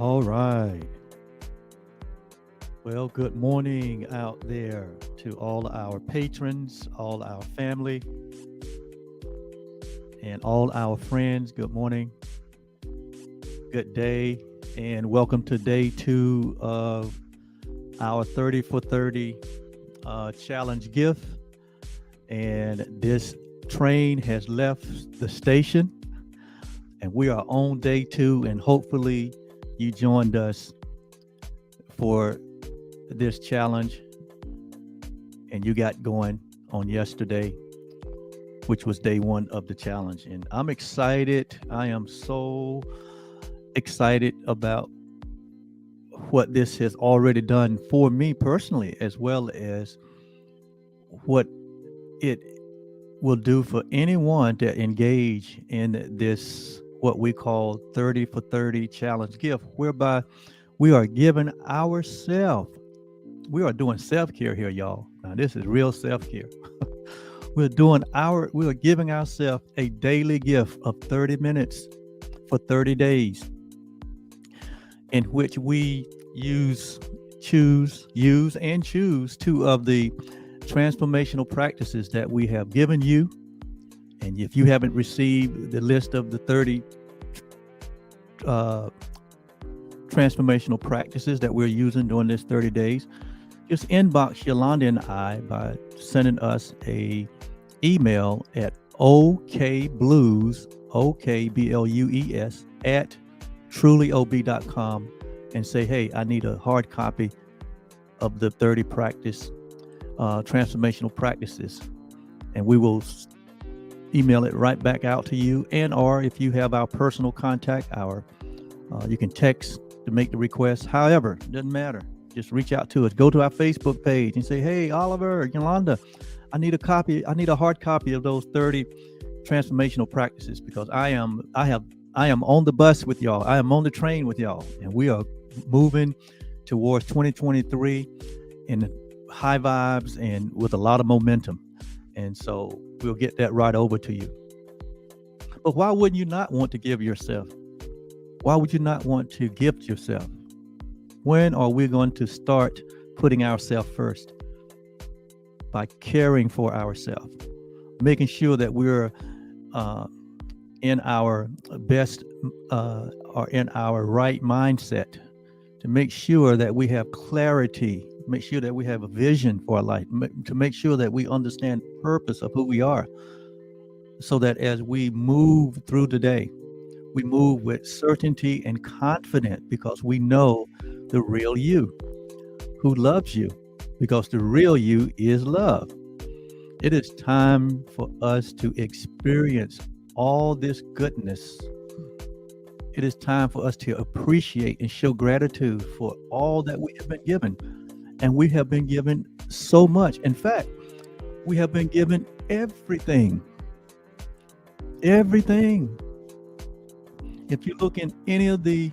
All right. Well, good morning out there to all our patrons, all our family, and all our friends. Good morning, good day, and welcome to day two of our 30 for 30 challenge gift. And this train has left the station, and we are on day two, and hopefully you joined us for this challenge and you got going on yesterday, which was day one of the challenge. And I'm excited. I am so excited about what this has already done for me personally, as well as what it will do for anyone that engage in this, what we call 30 for 30 challenge gift, whereby we are giving ourselves, we are doing self-care here, y'all. Now this is real self-care. We are giving ourselves a daily gift of 30 minutes for 30 days, in which we choose two of the transformational practices that we have given you. And if you haven't received the list of the 30 transformational practices that we're using during this 30 days, just inbox Yolanda and I by sending us a email at okblues, okblues at trulyob.com and say, hey, I need a hard copy of the 30 transformational practices. And we will email it right back out to you. And or if you have our personal contact, you can text to make the request. However, it doesn't matter. Just reach out to us. Go to our Facebook page and say, hey, Oliver, Yolanda, I need a hard copy of those 30 transformational practices, because I am on the bus with y'all. I am on the train with y'all, and we are moving towards 2023 in high vibes and with a lot of momentum. And so we'll get that right over to you. But why wouldn't you not want to give yourself? Why would you not want to gift yourself? When are we going to start putting ourselves first? By caring for ourselves, making sure that we're in our best or in our right mindset, to make sure that we have clarity, make sure that we have a vision for our life, to make sure that we understand the purpose of who we are, so that as we move through the day, we move with certainty and confidence, because we know the real you who loves you, because the real you is love. It is time for us to experience all this goodness. It is time for us to appreciate and show gratitude for all that we have been given. And we have been given so much. In fact, we have been given everything. Everything. If you look in any of the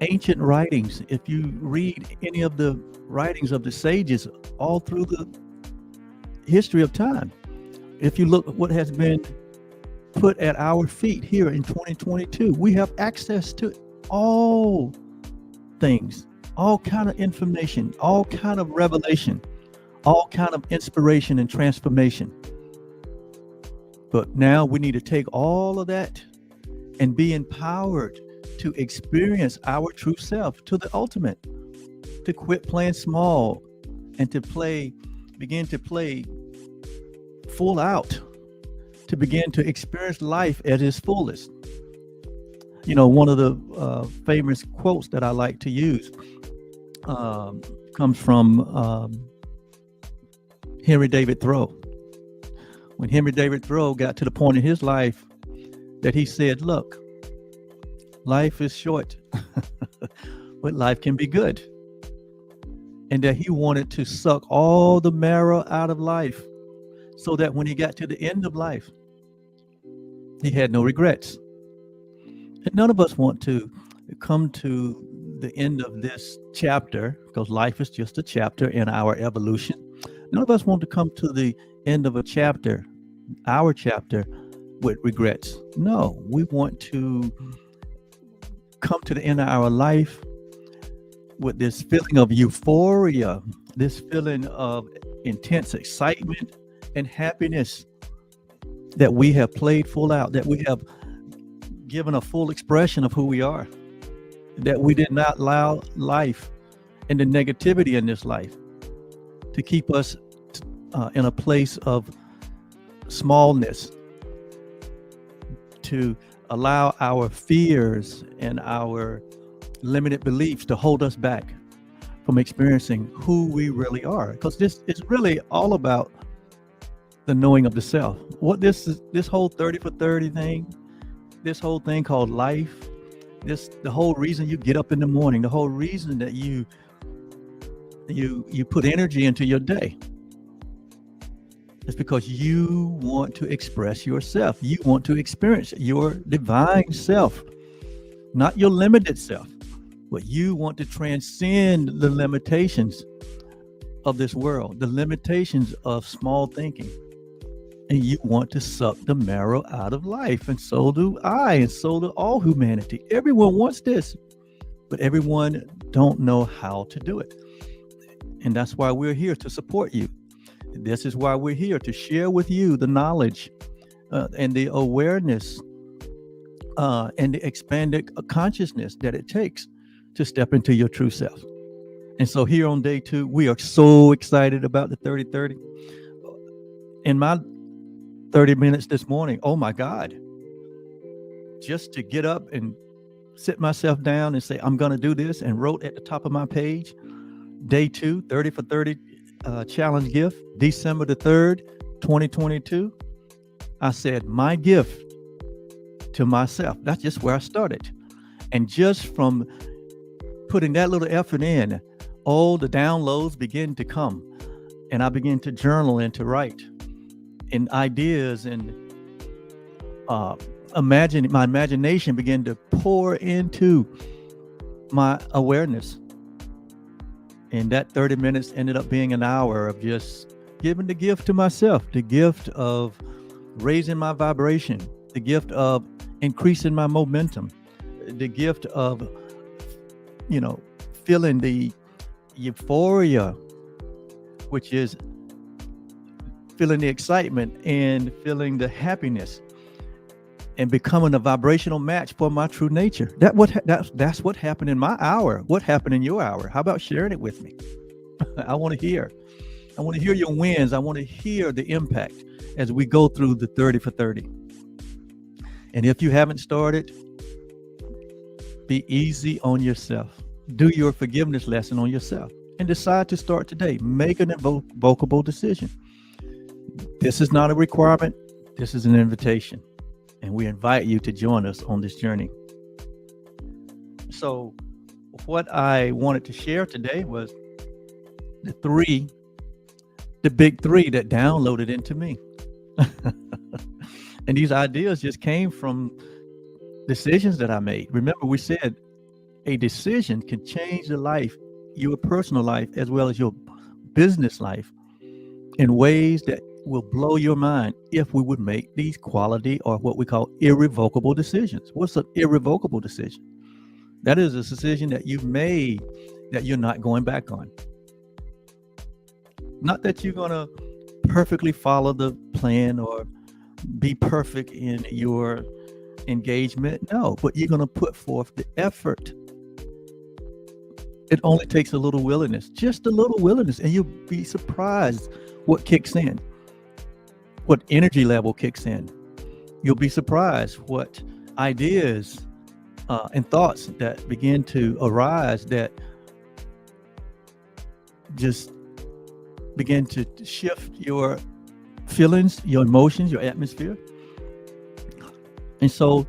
ancient writings, if you read any of the writings of the sages all through the history of time, if you look at what has been put at our feet here in 2022, we have access to all things, all kind of information, all kind of revelation, all kind of inspiration and transformation. But now we need to take all of that and be empowered to experience our true self to the ultimate, to quit playing small and to begin to play full out, to begin to experience life at its fullest. You know, one of the famous quotes that I like to use comes from Henry David Thoreau. When Henry David Thoreau got to the point in his life that he said, look, life is short, but life can be good. And that he wanted to suck all the marrow out of life, so that when he got to the end of life, he had no regrets. And none of us want to come to the end of this chapter, because life is just a chapter in our evolution. None of us want to come to the end of a chapter, our chapter, with regrets. No, we want to come to the end of our life with this feeling of euphoria, this feeling of intense excitement and happiness that we have played full out, that we have given a full expression of who we are, that we did not allow life and the negativity in this life to keep us in a place of smallness, to allow our fears and our limited beliefs to hold us back from experiencing who we really are. Because this is really all about the knowing of the self. What this whole 30 for 30 thing, this whole thing called life, the whole reason you get up in the morning, the whole reason that you put energy into your day, it's because you want to express yourself. You want to experience your divine self, not your limited self, but you want to transcend the limitations of this world, the limitations of small thinking. And you want to suck the marrow out of life. And so do I, and so do all humanity. Everyone wants this, but everyone don't know how to do it. And that's why we're here to support you. This is why we're here to share with you the knowledge and the awareness and the expanded consciousness that it takes to step into your true self. And so here on day 2, we are so excited about the 30-30. In my 30 minutes this morning, oh my God, just to get up and sit myself down and say, I'm going to do this, and wrote at the top of my page, day 2, 30 for 30 challenge gift, December the 3rd, 2022. I said, my gift to myself. That's just where I started. And just from putting that little effort in, all the downloads begin to come. And I began to journal and to write and ideas, and my imagination began to pour into my awareness. And that 30 minutes ended up being an hour of just giving the gift to myself, the gift of raising my vibration, the gift of increasing my momentum, the gift of, feeling the euphoria, which is feeling the excitement and feeling the happiness and becoming a vibrational match for my true nature. That's what happened in my hour. What happened in your hour? How about sharing it with me? I want to hear. I want to hear your wins. I want to hear the impact as we go through the 30 for 30. And if you haven't started, be easy on yourself. Do your forgiveness lesson on yourself and decide to start today. Make an irrevocable decision. This is not a requirement. This is an invitation. And we invite you to join us on this journey. So what I wanted to share today was the big 3 that downloaded into me. And these ideas just came from decisions that I made. Remember, we said a decision can change the life, your personal life, as well as your business life, in ways that will blow your mind if we would make these quality, or what we call irrevocable decisions. What's an irrevocable decision? That is a decision that you've made that you're not going back on. Not that you're going to perfectly follow the plan or be perfect in your engagement. No, but you're going to put forth the effort. It only takes a little willingness, just a little willingness, and you'll be surprised what kicks in, what energy level kicks in. You'll be surprised what ideas and thoughts that begin to arise that just begin to shift your feelings, your emotions, your atmosphere. And so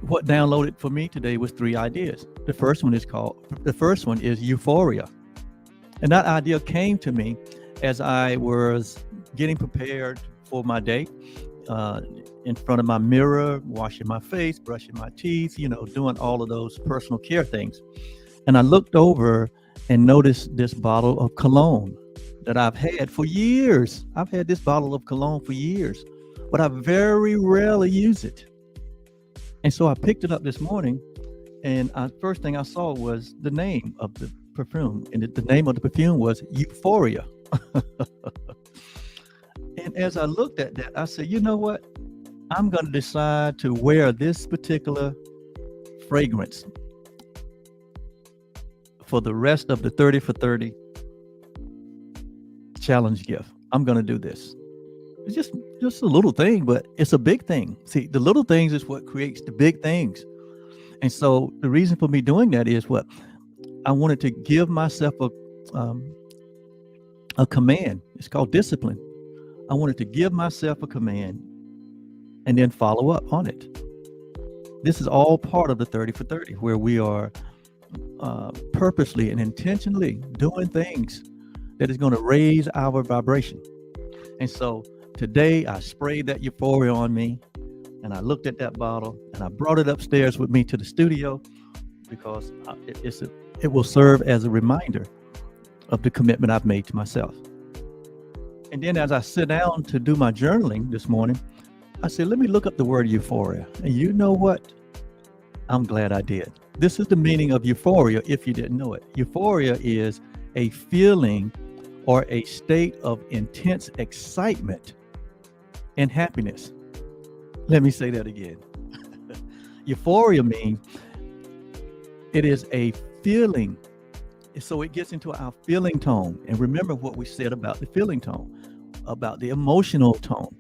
what downloaded for me today was 3 ideas. The first one is euphoria. And that idea came to me as I was getting prepared for my day, in front of my mirror, washing my face, brushing my teeth, doing all of those personal care things. And I looked over and noticed this bottle of cologne that I've had for years. I've had this bottle of cologne for years, but I very rarely use it. And so I picked it up this morning And first thing I saw was the name of the perfume, and the name of the perfume was Euphoria. And as I looked at that, I said, you know what? I'm going to decide to wear this particular fragrance for the rest of the 30 for 30 challenge gift. I'm going to do this. It's just a little thing, but it's a big thing. See, the little things is what creates the big things. And so the reason for me doing that is what I wanted to give myself a command. It's called discipline. I wanted to give myself a command and then follow up on it. This is all part of the 30 for 30, where we are purposely and intentionally doing things that is going to raise our vibration. And so today I sprayed that Euphoria on me, and I looked at that bottle, and I brought it upstairs with me to the studio because it will serve as a reminder of the commitment I've made to myself. And then as I sit down to do my journaling this morning, I said, let me look up the word euphoria. And you know what? I'm glad I did. This is the meaning of euphoria if you didn't know it. Euphoria is a feeling or a state of intense excitement and happiness. Let me say that again. Euphoria means it is a feeling. So it gets into our feeling tone. And remember what we said about the feeling tone, about the emotional tone,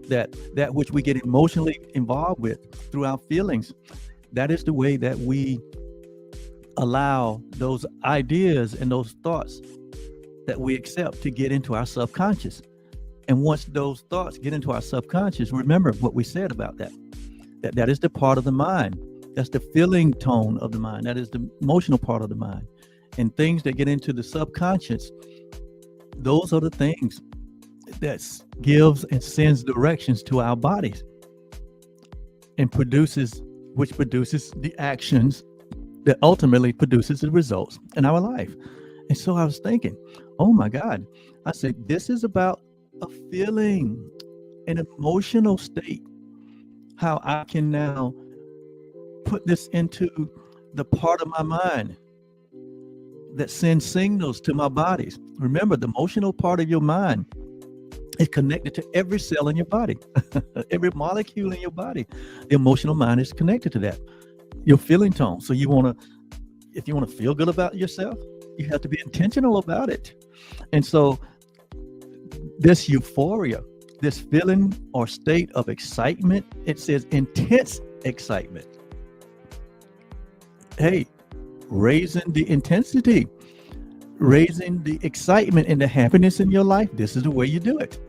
that which we get emotionally involved with through our feelings. That is the way that we allow those ideas and those thoughts that we accept to get into our subconscious. And once those thoughts get into our subconscious, remember what we said about that is the part of the mind. That's the feeling tone of the mind. That is the emotional part of the mind. And things that get into the subconscious, those are the things that gives and sends directions to our bodies and which produces the actions that ultimately produces the results in our life. And so I was thinking, oh my God, I said, this is about a feeling, an emotional state, how I can now put this into the part of my mind that sends signals to my bodies. Remember, the emotional part of your mind is connected to every cell in your body, every molecule in your body. The emotional mind is connected to that. Your feeling tone. So if you want to feel good about yourself, you have to be intentional about it. And so this euphoria, this feeling or state of excitement, it says intense excitement. Hey, raising the intensity, raising the excitement and the happiness in your life. This is the way you do it.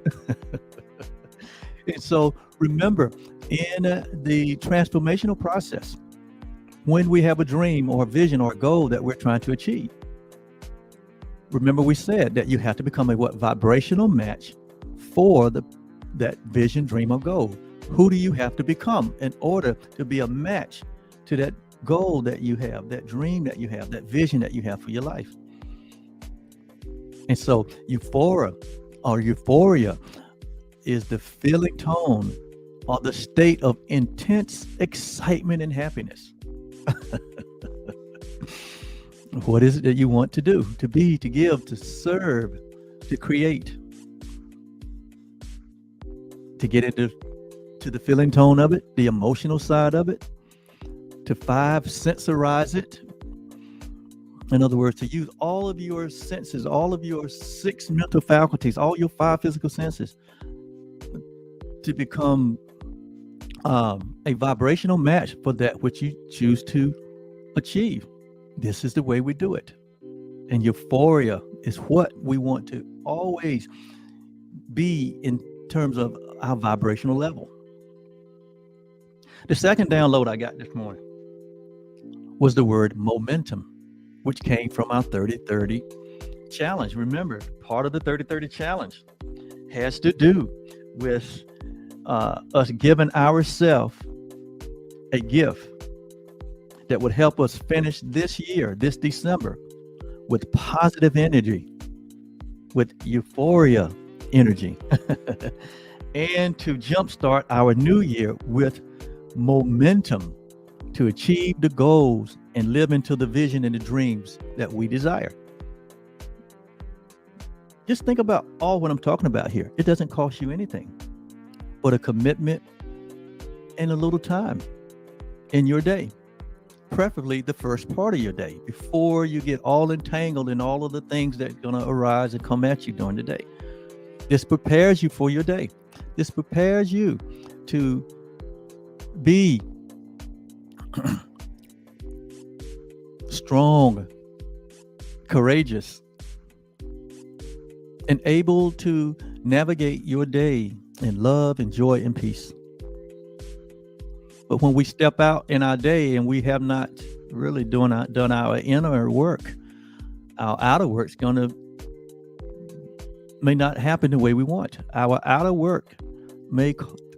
And so remember, in the transformational process, when we have a dream or a vision or a goal that we're trying to achieve, remember we said that you have to become a vibrational match for that vision, dream, or goal. Who do you have to become in order to be a match to that goal that you have, that dream that you have, that vision that you have for your life? And so euphoria is the feeling tone or the state of intense excitement and happiness. What is it that you want to do, to be, to give, to serve, to create, to get into the feeling tone of it, the emotional side of it, to sensorize it. In other words, to use all of your senses, all of your 6 mental faculties, all your 5 physical senses to become a vibrational match for that which you choose to achieve. This is the way we do it. And euphoria is what we want to always be in terms of our vibrational level. The second download I got this morning was the word momentum, which came from our 30-30 challenge. Remember, part of the 30-30 challenge has to do with us giving ourselves a gift that would help us finish this year, this December, with positive energy, with euphoria energy, and to jumpstart our new year with momentum to achieve the goals and live into the vision and the dreams that we desire. Just think about all what I'm talking about here. It doesn't cost you anything but a commitment and a little time in your day, preferably the first part of your day, before you get all entangled in all of the things that are going to arise and come at you during the day. This prepares you for your day. This prepares you to be strong, courageous, and able to navigate your day in love and joy and peace. But when we step out in our day and we have not really done our inner work, our outer work's may not happen the way we want. Our outer work may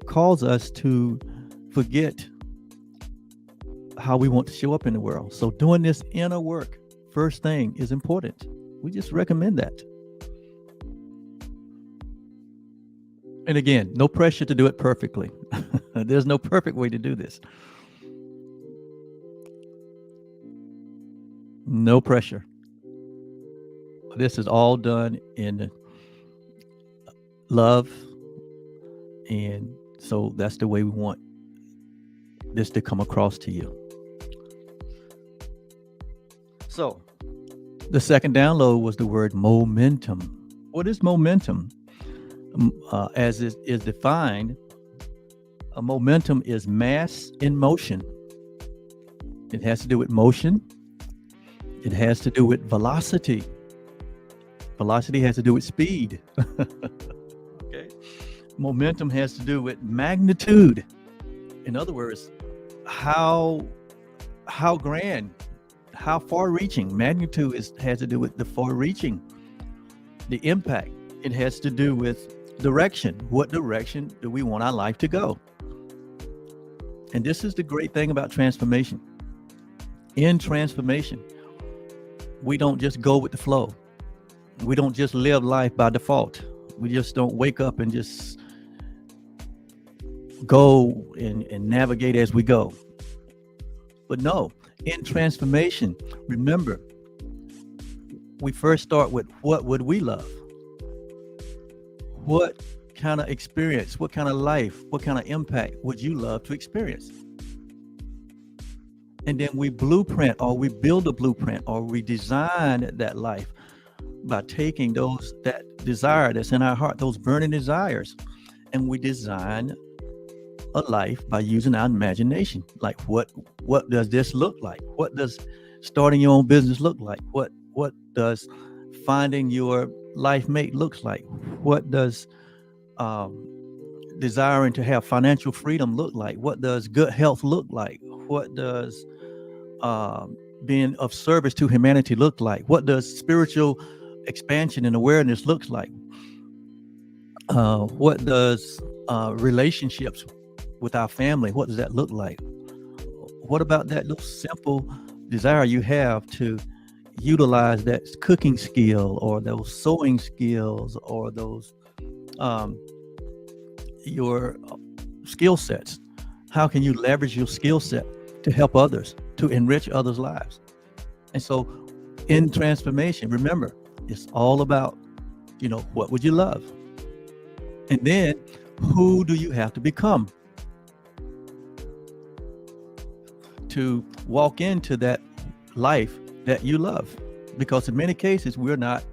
cause us to forget how we want to show up in the world. So doing this inner work first thing is important. We just recommend that. And again, no pressure to do it perfectly. There's no perfect way to do this. No pressure. This is all done in love. And so that's the way we want this to come across to you. So the second download was the word momentum. What is momentum? As it is defined, a momentum is mass in motion. It has to do with motion. It has to do with velocity. Velocity has to do with speed. Okay. Momentum has to do with magnitude. In other words, how grand, how far-reaching. Magnitude has to do with the far-reaching, the impact. It has to do with direction. What direction do we want our life to go? And this is the great thing about transformation. In transformation, we don't just go with the flow. We don't just live life by default. We just don't wake up and just go and navigate as we go. But no, in transformation, remember, we first start with what would we love? What kind of experience, what kind of life, what kind of impact would you love to experience? And then we blueprint, or we build a blueprint, or we design that life by taking that desire that's in our heart, those burning desires, and we design a life by using our imagination. Like what does this look like? What does starting your own business look like? What does finding your life mate looks like? What does desiring to have financial freedom look like? What does good health look like? What does being of service to humanity look like? What does spiritual expansion and awareness looks like? What does relationships with our family, what does that look like? What about that little simple desire you have to utilize that cooking skill, or those sewing skills, or those your skill sets? How can you leverage your skill set to help others, to enrich others' lives? And so in transformation, remember, it's all about, what would you love? And then who do you have to become to walk into that life that you love? Because in many cases, we're not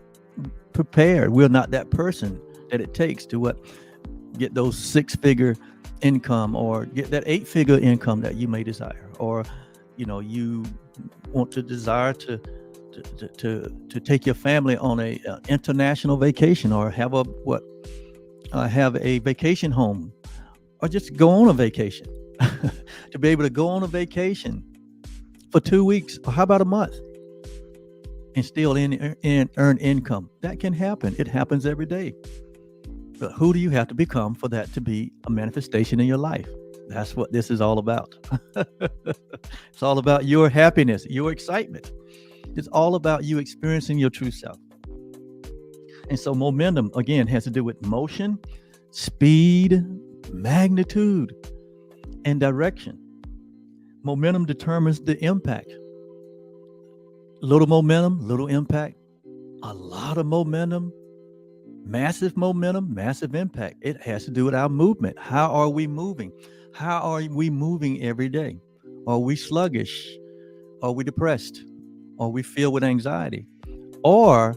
prepared. We're not that person that it takes to get those 6-figure income, or get that 8-figure income that you may desire, or you want to desire to take your family on a international vacation, or have a vacation home, or just go on a vacation. To be able to go on a vacation for 2 weeks, or how about a month, and still earn income. That can happen. It happens every day. But who do you have to become for that to be a manifestation in your life? That's what this is all about. It's all about your happiness, your excitement. It's all about you experiencing your true self. And so momentum, again, has to do with motion, speed, magnitude, and direction. Momentum determines the impact. Little momentum, little impact. A lot of momentum, massive impact. It has to do with our movement. How are we moving? How are we moving every day? Are we sluggish? Are we depressed? Are we filled with anxiety? Or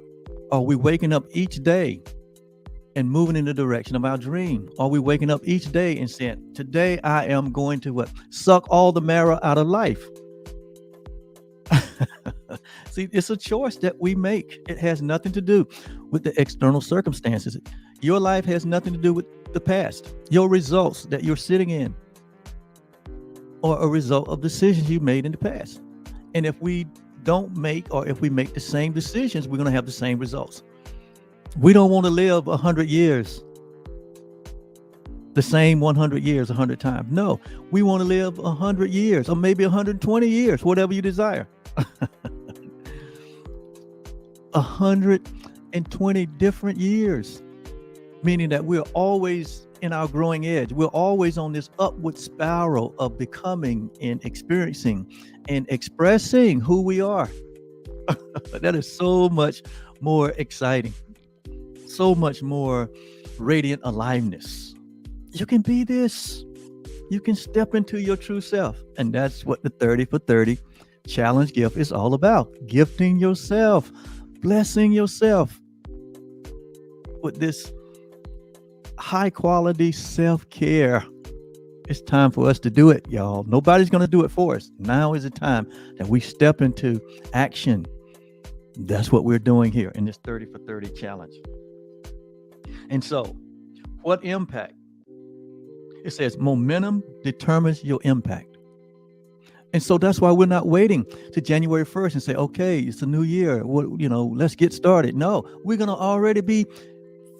are we waking up each day and moving in the direction of our dream? Are we waking up each day and saying, today I am going to what? Suck all the marrow out of life. See, it's a choice that we make. It has nothing to do with the external circumstances. Your life has nothing to do with the past. Your results that you're sitting in are a result of decisions you made in the past. And if we don't make, or if we make the same decisions, we're going to have the same results. We don't want to live 100 years, the same 100 years, 100 times. No, we want to live 100 years, or maybe 120 years, whatever you desire. 120 different years, meaning that we're always in our growing edge. We're always on this upward spiral of becoming and experiencing and expressing who we are. That is so much more exciting, so much more radiant aliveness. You can be this. You can step into your true self. And that's what the 30 for 30 challenge gift is all about. Gifting yourself, blessing yourself with this high quality self-care. It's time for us to do it, y'all. Nobody's going to do it for us. Now is the time that we step into action. That's what we're doing here in this 30 for 30 challenge. And so, what impact? It says momentum determines your impact. And so that's why we're not waiting to January 1st and say, okay, it's a new year. Let's get started. No, we're going to already be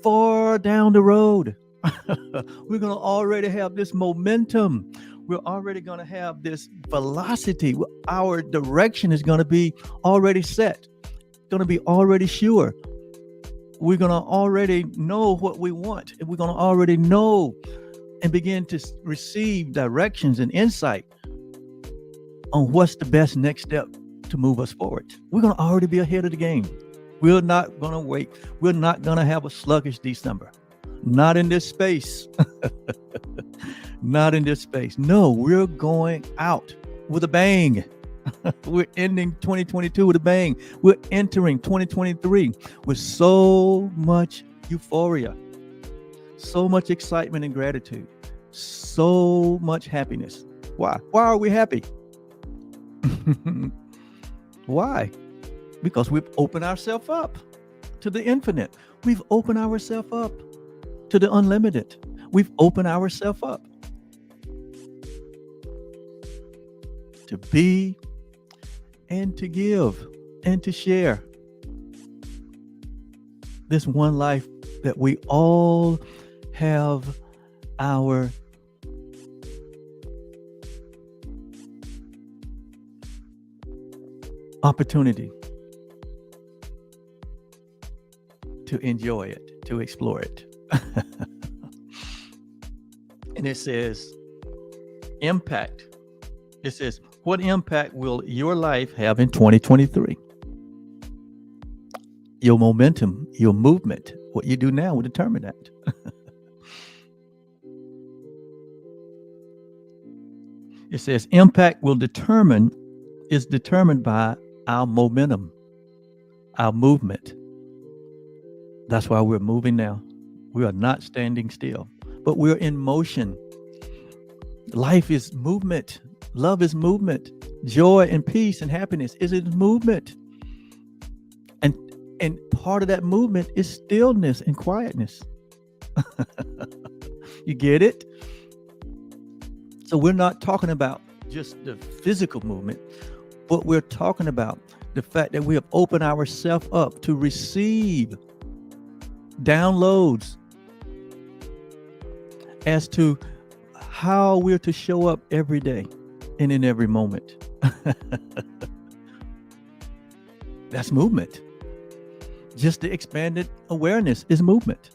far down the road. We're going to already have this momentum. We're already going to have this velocity. Our direction is going to be already set, going to be already sure. We're going to already know what we want. And we're going to already know and begin to receive directions and insight on what's the best next step to move us forward. We're going to already be ahead of the game. We're not going to wait. We're not going to have a sluggish December. Not in this space. Not in this space. No, we're going out with a bang. We're ending 2022 with a bang. We're entering 2023 with so much euphoria, so much excitement and gratitude, so much happiness. Why? Why are we happy? Why? Because we've opened ourselves up to the infinite. We've opened ourselves up to the unlimited. We've opened ourselves up to be and to give and to share this one life that we all have our opportunity to enjoy it, to explore it. And it says impact. It says, what impact will your life have in 2023? Your momentum, your movement, what you do now will determine that. It says impact is determined by our momentum, our movement. That's why we're moving now. We are not standing still, but we're in motion. Life is movement. Love is movement. Joy and peace and happiness is in movement. And part of that movement is stillness and quietness. You get it? So we're not talking about just the physical movement, but we're talking about the fact that we have opened ourselves up to receive downloads as to how we're to show up every day and in every moment. That's movement. Just the expanded awareness is movement.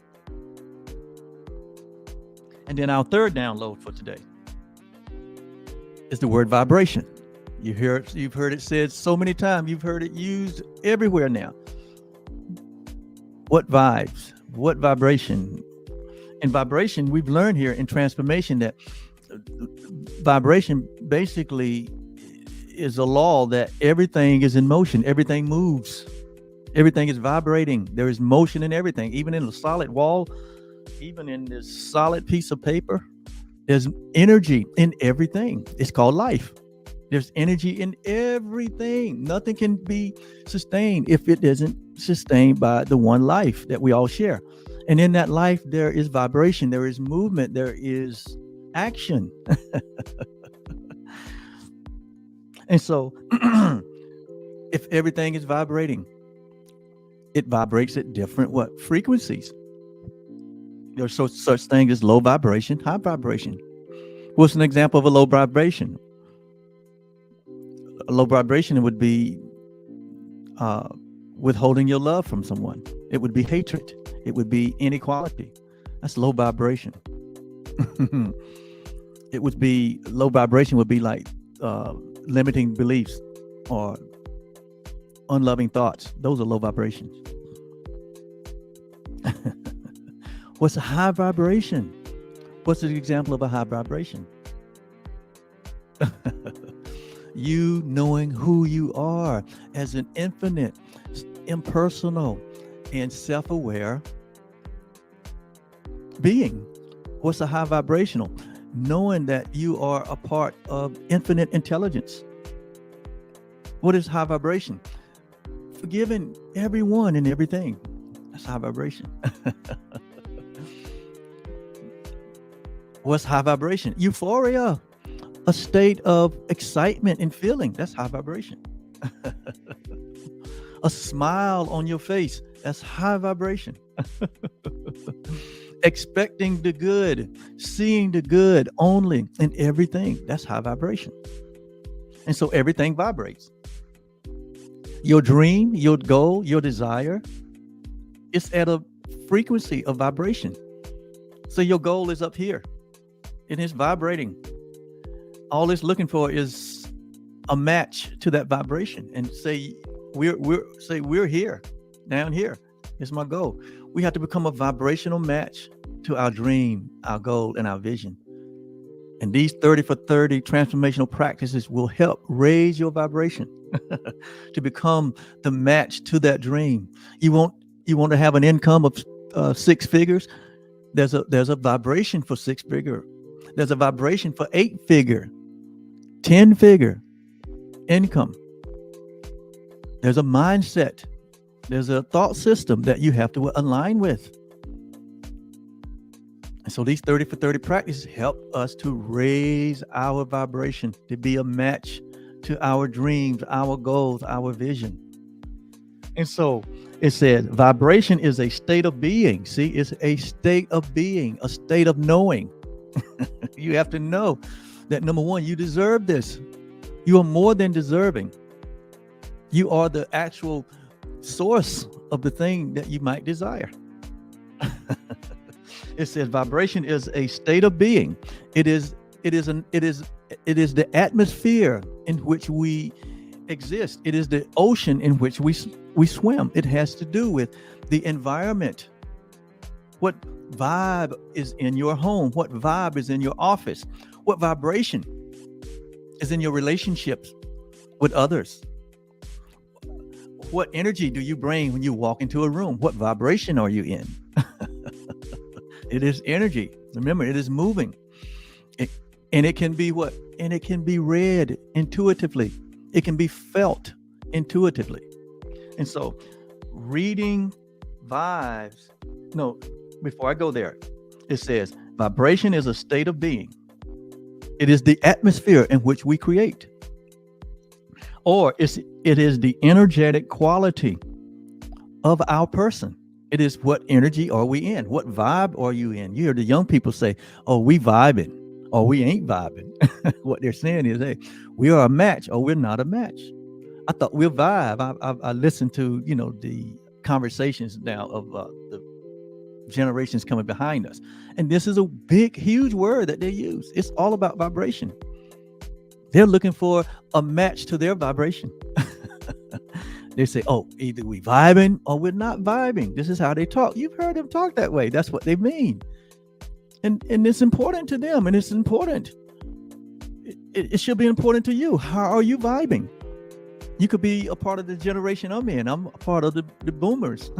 And then our third download for today is the word vibration. You've heard it said so many times. You've heard it used everywhere now. What vibes? What vibration? And vibration, we've learned here in transformation that vibration basically is a law that everything is in motion, everything moves, everything is vibrating. There is motion in everything, even in the solid wall, even in this solid piece of paper. There's energy in everything. It's called life. There's energy in everything. Nothing can be sustained if it isn't sustained by the one life that we all share. And in that life, there is vibration, there is movement, there is action. And so if everything is vibrating, it vibrates at different what frequencies. There's such thing as low vibration, high vibration. What's an example of a low vibration? A low vibration would be withholding your love from someone. It would be hatred. It would be inequality. That's low vibration. It would be low vibration would be like limiting beliefs or unloving thoughts. Those are low vibrations. What's a high vibration? What's an example of a high vibration? You knowing who you are as an infinite, impersonal, and self-aware being. What's a high vibrational? Knowing that you are a part of infinite intelligence. What is high vibration? Forgiving everyone and everything. That's high vibration. What's high vibration? Euphoria. A state of excitement and feeling. That's high vibration. A smile on your face. That's high vibration. Expecting the good, seeing the good only in everything. That's high vibration. And so everything vibrates. Your dream, your goal, your desire, it's at a frequency of vibration. So your goal is up here and it's vibrating. All it's looking for is a match to that vibration, and say we're here, down here is my goal. We have to become a vibrational match to our dream, our goal, and our vision. And these 30 for 30 transformational practices will help raise your vibration to become the match to that dream. You want to have an income of 6 figures. There's a vibration for 6 figure. There's a vibration for 8 figure, 10 figure income. There's a mindset. There's a thought system that you have to align with. And so these 30 for 30 practices help us to raise our vibration, to be a match to our dreams, our goals, our vision. And so it says vibration is a state of being. See, it's a state of being, a state of knowing. You have to know that, number one, you deserve this. You are more than deserving. You are the actual source of the thing that you might desire. It says vibration is a state of being. It is the atmosphere in which we exist. It is the ocean in which we swim. It has to do with the environment. What vibe is in your home? What vibe is in your office? What vibration is in your relationships with others? What energy do you bring when you walk into a room? What vibration are you in? It is energy. Remember, it is moving. And it can be what? And it can be read intuitively. It can be felt intuitively. And so reading vibes, no, before I go there, it says vibration is a state of being. It is the atmosphere in which we create. Or it is the energetic quality of our person. It is what energy are we in? What vibe are you in? You hear the young people say, oh, we vibing, or we ain't vibing. What they're saying is, hey, we are a match, or we're not a match. I thought we'll vibe. I listened to, the conversations now of the generations coming behind us. And this is a big, huge word that they use. It's all about vibration. They're looking for a match to their vibration. They say, oh, either we vibing or we're not vibing. This is how they talk. You've heard them talk that way. That's what they mean. And it's important to them, and it's important. It should be important to you. How are you vibing? You could be a part of the generation I'm in. I'm a part of the boomers.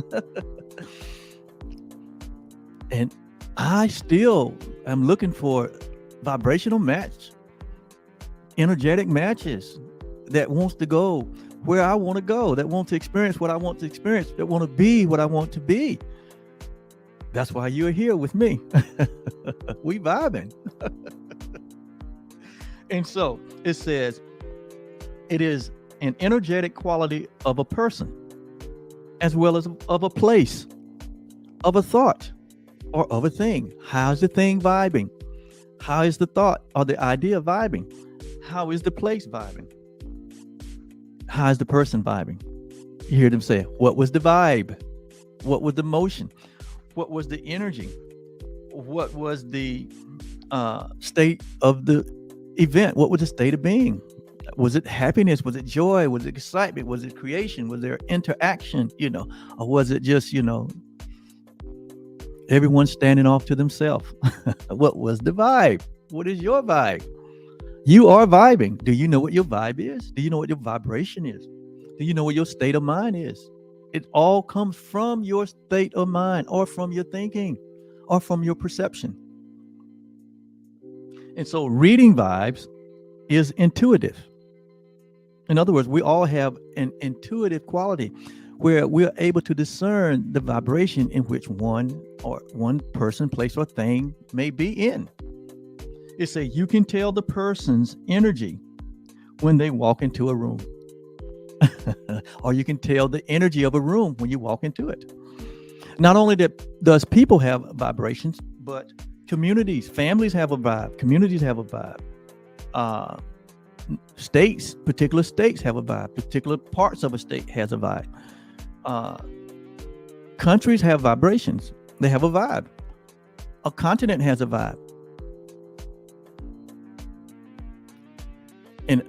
And I still am looking for vibrational match, energetic matches that wants to go where I want to go, that want to experience what I want to experience, that want to be what I want to be. That's why you're here with me. We vibing. And so it says, it is an energetic quality of a person, as well as of a place, of a thought, or of a thing. How's the thing vibing? How is the thought or the idea vibing? How is the place vibing? How is the person vibing? You hear them say, what was the vibe? What was the motion? What was the energy? What was the state of the event? What was the state of being? Was it happiness? Was it joy? Was it excitement? Was it creation? Was there interaction? Or was it just, everyone standing off to themselves? What was the vibe? What is your vibe? You are vibing. Do you know what your vibe is? Do you know what your vibration is? Do you know what your state of mind is? It all comes from your state of mind, or from your thinking, or from your perception. And so reading vibes is intuitive. In other words, we all have an intuitive quality where we're able to discern the vibration in which one person, place, or thing may be in. It's you can tell the person's energy when they walk into a room. Or you can tell the energy of a room when you walk into it. Not only does people have vibrations, but communities, families have a vibe. Communities have a vibe. States, particular states have a vibe. Particular parts of a state has a vibe. Countries have vibrations. They have a vibe. A continent has a vibe. And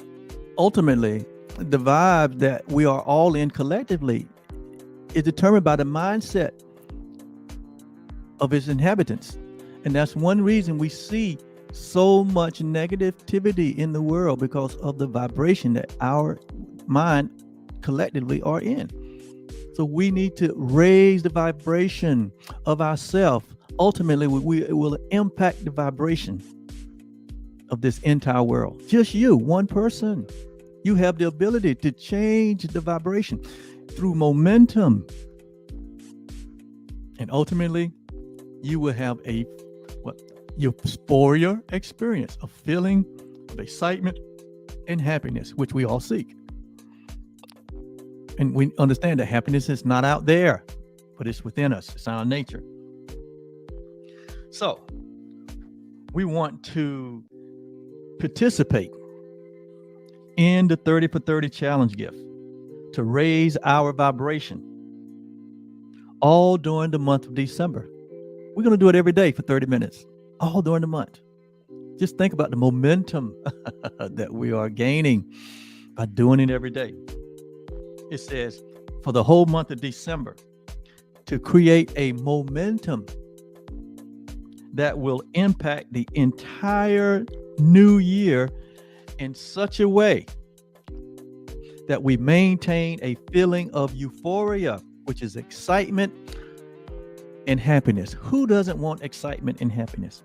ultimately, the vibe that we are all in collectively is determined by the mindset of its inhabitants. And that's one reason we see so much negativity in the world, because of the vibration that our mind collectively are in. So we need to raise the vibration of ourselves. Ultimately, it will impact the vibration of this entire world. Just you, one person. You have the ability to change the vibration through momentum. And ultimately, you will have a euphoria experience, a feeling of excitement and happiness, which we all seek. And we understand that happiness is not out there, but it's within us. It's our nature. So we want to participate in the 30 for 30 challenge gift to raise our vibration all during the month of December. We're going to do it every day for 30 minutes, all during the month. Just think about the momentum that we are gaining by doing it every day. It says for the whole month of December to create a momentum that will impact the entire new year in such a way that we maintain a feeling of euphoria, which is excitement and happiness. Who doesn't want excitement and happiness?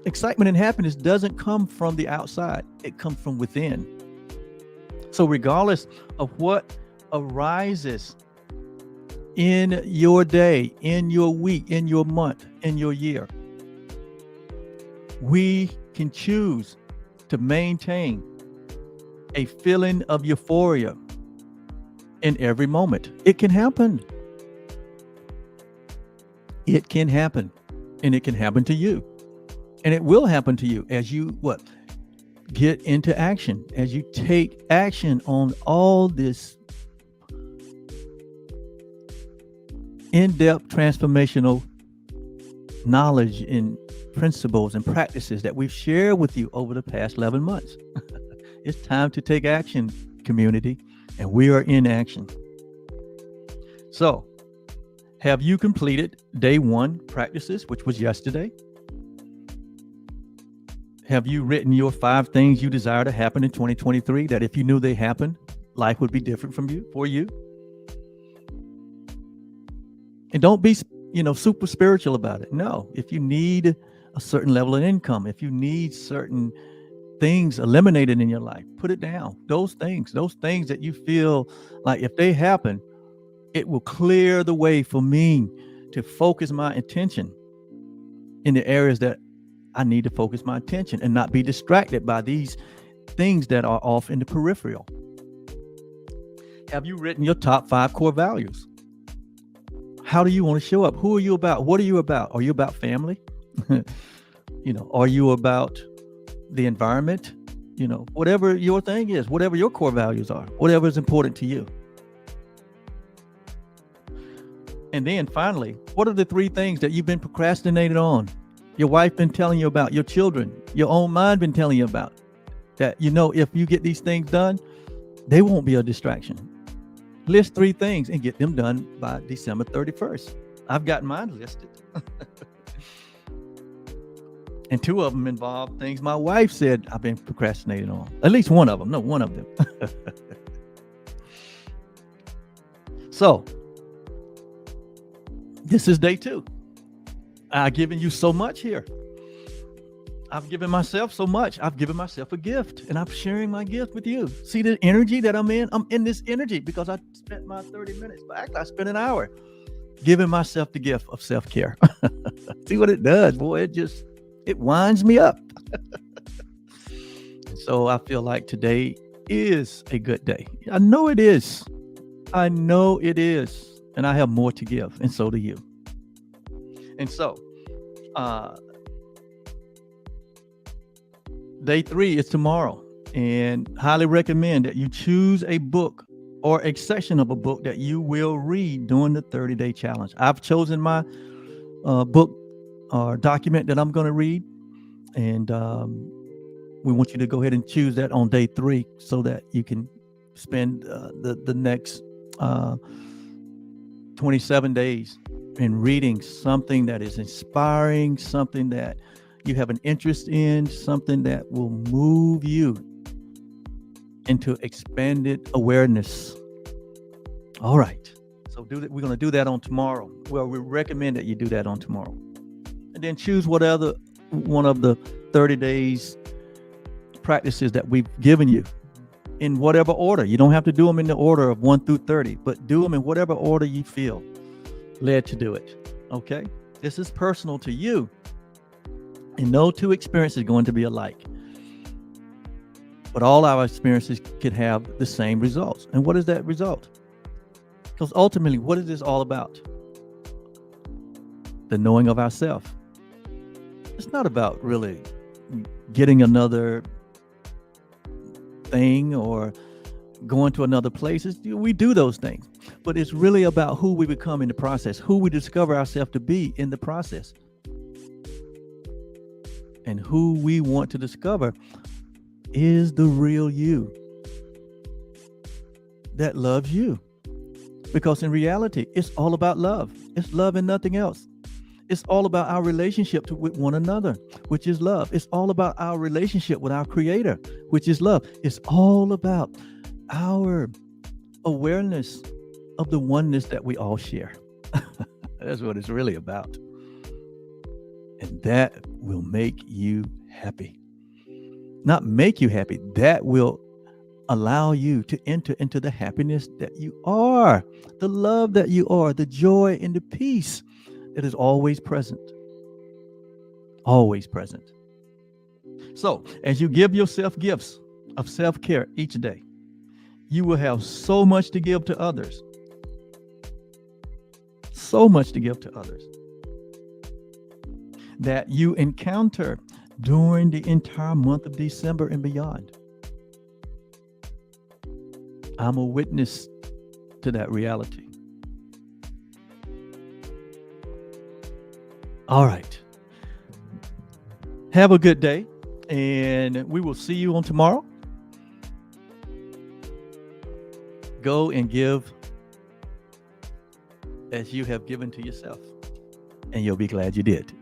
Excitement and happiness doesn't come from the outside. It comes from within. So regardless of what arises in your day, in your week, in your month, in your year, we can choose to maintain a feeling of euphoria in every moment. It can happen. It can happen. And it can happen to you. And it will happen to you as you get into action, as you take action on all this in-depth transformational knowledge and principles and practices that we've shared with you over the past 11 months. It's time to take action, community, and we are in action. So, have you completed day 1 practices, which was yesterday? Have you written your 5 things you desire to happen in 2023 that if you knew they happened, life would be different for you? And don't be, super spiritual about it. No, if you need a certain level of income, if you need certain things eliminated in your life, put it down. Those things that you feel like if they happen, it will clear the way for me to focus my attention in the areas that I need to focus my attention and not be distracted by these things that are off in the peripheral. Have you written your top 5 core values? How do you want to show up? Who are you about? What are you about? Are you about family? Are you about the environment? Whatever your thing is, whatever your core values are, whatever is important to you. And then finally, what are the 3 things that you've been procrastinating on? Your wife been telling you about, your children, your own mind been telling you about, that if you get these things done, they won't be a distraction. List 3 things and get them done by December 31st. I've got mine listed. And 2 of them involve things my wife said I've been procrastinating on. At least one of them. No, one of them. So, this is day 2. I've given you so much here. I've given myself so much. I've given myself a gift, and I'm sharing my gift with you. See the energy that I'm in? I'm in this energy because I spent my 30 minutes. But actually, I spent an hour giving myself the gift of self-care. See what it does, boy? It winds me up. So I feel like today is a good day. I know it is. And I have more to give, and so do you. And so, day 3 is tomorrow, and highly recommend that you choose a book or a section of a book that you will read during the 30-day challenge. I've chosen my book or document that I'm going to read, and we want you to go ahead and choose that on day 3 so that you can spend the next 27 days in reading something that is inspiring, something that you have an interest in, something that will move you into expanded awareness. All right. So we're going to do that on tomorrow. Well, we recommend that you do that on tomorrow. And then choose one of the 30 days practices that we've given you in whatever order. You don't have to do them in the order of 1 through 30, but do them in whatever order you feel led to do it. Okay? This is personal to you. And no 2 experiences are going to be alike. But all our experiences could have the same results. And what is that result? Because ultimately, what is this all about? The knowing of ourselves. It's not about really getting another thing or going to another place. We do those things. But it's really about who we become in the process, who we discover ourselves to be in the process. And who we want to discover is the real you that loves you. Because in reality, it's all about love. It's love and nothing else. It's all about our relationship with one another, which is love. It's all about our relationship with our Creator, which is love. It's all about our awareness of the oneness that we all share. That's what it's really about. And that will make you happy. Not make you happy. That will allow you to enter into the happiness that you are, the love that you are, the joy and the peace that is always present. Always present. So, as you give yourself gifts of self-care each day, you will have so much to give to others. So much to give to others that you encounter during the entire month of December and beyond. I'm a witness to that reality. All right. Have a good day, and we will see you on tomorrow. Go and give as you have given to yourself, and you'll be glad you did.